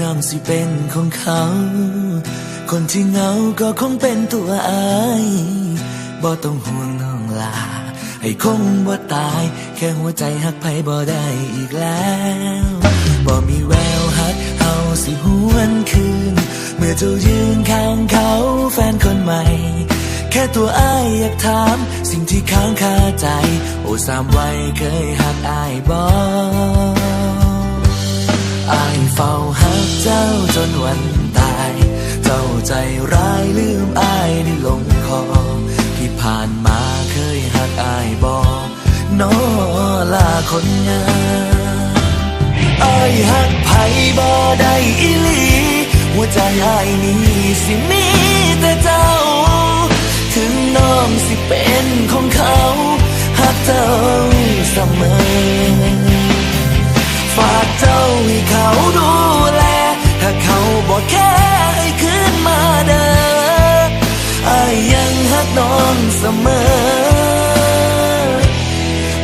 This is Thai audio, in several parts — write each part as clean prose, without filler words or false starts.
น้องสิเป็นของเขาคนที่เหงาก็คงเป็นตัวอายบ่ต้องห่วงน้องลาให้คงบ่ตายแค่หัวใจหักไผบ่ได้อีกแล้วบ่มีแววฮักเฮาสิหวนคืนเมื่อเจ้ายืนข้างเขาแฟนคนใหม่แค่ตัวอ้ายอยากถามสิ่งที่ค้างคาใจโอ้สามวัยเคยหักอ้ายบ่อ้ายเฝ้าหักเจ้าจนวันตายเจ้าใจร้ายลืมอ้ายได้ลงคอที่ผ่านมาเคยหักอ้ายบ่น้อลาคนงามอ้ายหักไผบ่ได้อีหลีหัวใจอ้ายนี้สิมีแต่เจ้าถึงน้องสิเป็นของเขาหักเจ้าเสมอฝากเจ้าให้เขาดูแลถ้าเขาบอกแค่ให้คืนมาเด้ออ้ายยังหักน้องเสมอ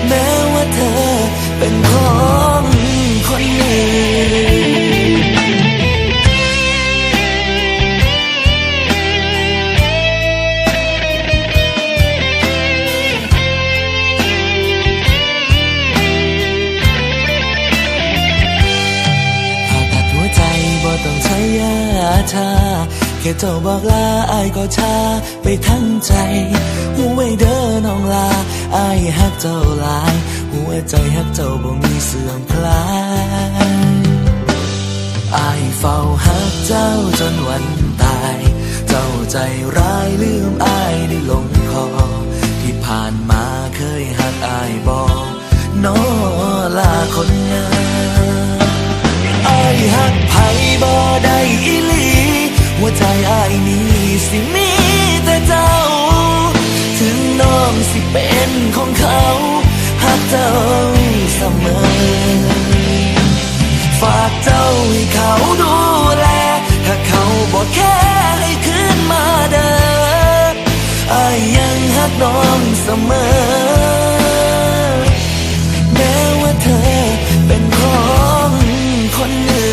แม้ว่าเธอเป็นของคนอื่นต้องใช้ยาชาแค่เจ้าบอกลาอ้ายก็ชาไปทั้งใจหูไว้เด้อน้องลาอ้ายฮักเจ้าหลายหัวใจฮักเจ้าบ่มีเสื่อมคลายอ้ายเฝ้าฮักเจ้าจนวันตายเจ้าใจร้ายลืมอ้ายได้ลงคอที่ผ่านมาเคยฮักอ้ายบ่น้อลาคนงามอ้ายหักไผบ่ได้อีหลีหัวใจอ้ายนี้สิมีแต่เจ้าถึงน้องสิเป็นของเขาหักเจ้าเสมอฝากเจ้าให้เขาดูแลถ้าเขาบอกแค่ให้คืนมาเด้ออ้ายยังหักน้องเสมอแม้ว่าเธอเป็นของคนอื่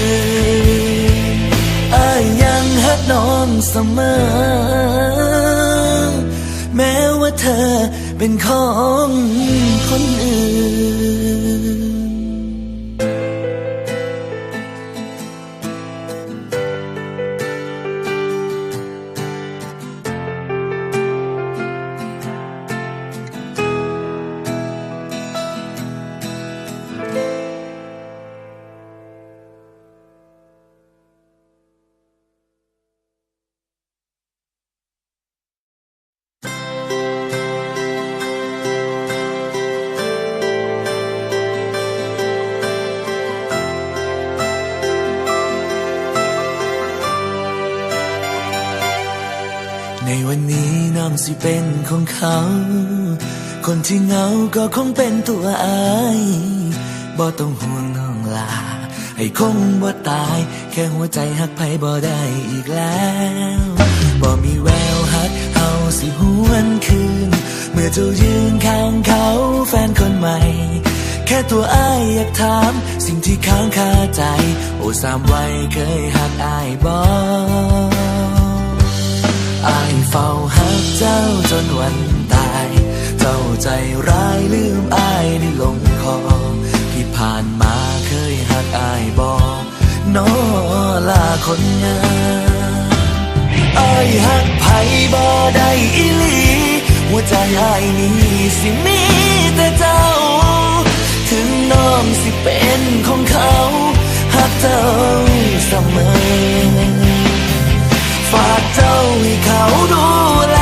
นอ้ายยังหักน้องเสมอแม้ว่าเธอเป็นของคนอื่นในวันนี้น้องสิเป็นของเขาคนที่เหงาก็คงเป็นตัวอายบ่ต้องห่วงน้องลาให้คงบ่ตายแค่หัวใจหักไผบ่ได้อีกแล้วบ่มีแววฮักเฮาสิหวนคืนเมื่อเจ้ายืนข้างเขาแฟนคนใหม่แค่ตัวอ้ายอยากถามสิ่งที่ค้างคาใจโอ้สามวัยเคยหักอ้ายบ่อ้ายเฝ้าหักเจ้าจนวันตายเจ้าใจร้ายลืมอ้ายได้ลงคอที่ผ่านมาเคยหักอ้ายบ่น้อลาคนงามอ้ายหักไผบ่ได้อีหลีหัวใจอ้ายนี้สิมีแต่เจ้าถึงน้องสิเป็นของเขาหักเจ้าเสมอฝากเจ้าให้เขาดูแล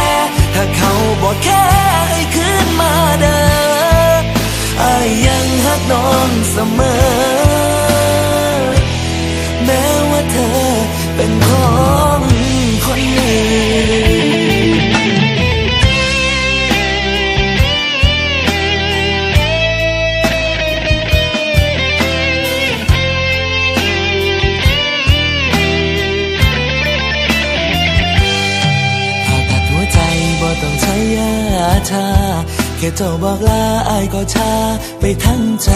ถ้าเขาบอกแค่ให้คืนมาเด้ออ้ายยังหักน้องเสมอแม้ว่าเธอเป็นของคนอื่นต้องใช้ยาชาแค่เจ้าบอกลาอ้ายก็ชาไปทั้งใจ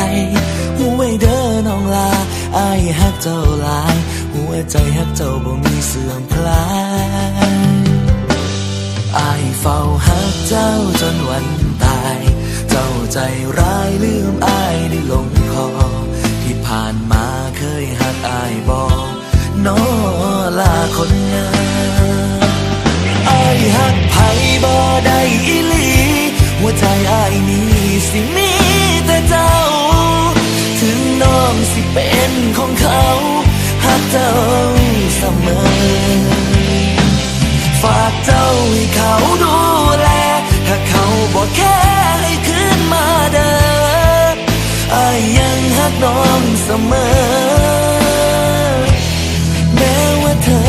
หูไว้เด้อน้องลา อายฮักเจ้าหลายหัวใจฮักเจ้าบ่มีเสื่อมคลายอายเฝ้าฮักเจ้าจนวันตายเจ้าใจร้ายลืมอายได้ลงคอที่ผ่านมาเคยฮักอายบ่น้อลาคนงามอายฮักไผบ่ได้อีหลีหัวใจอายนี้สิมีแต่เจ้าถึงน้องสิเป็นของเขาฮักเจ้าเสมอฝากเจ้าให้เขาดูแลถ้าเขาบอกแค่ให้คืนมาเด้ออายยังฮักน้องเสมอแม้ว่าเธอ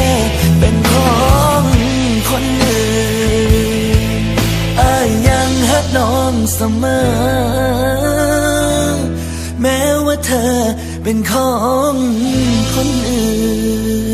เป็นของคนอื่นอายยังฮักน้องเสมอแม้ว่าเธอเป็นของคนอื่น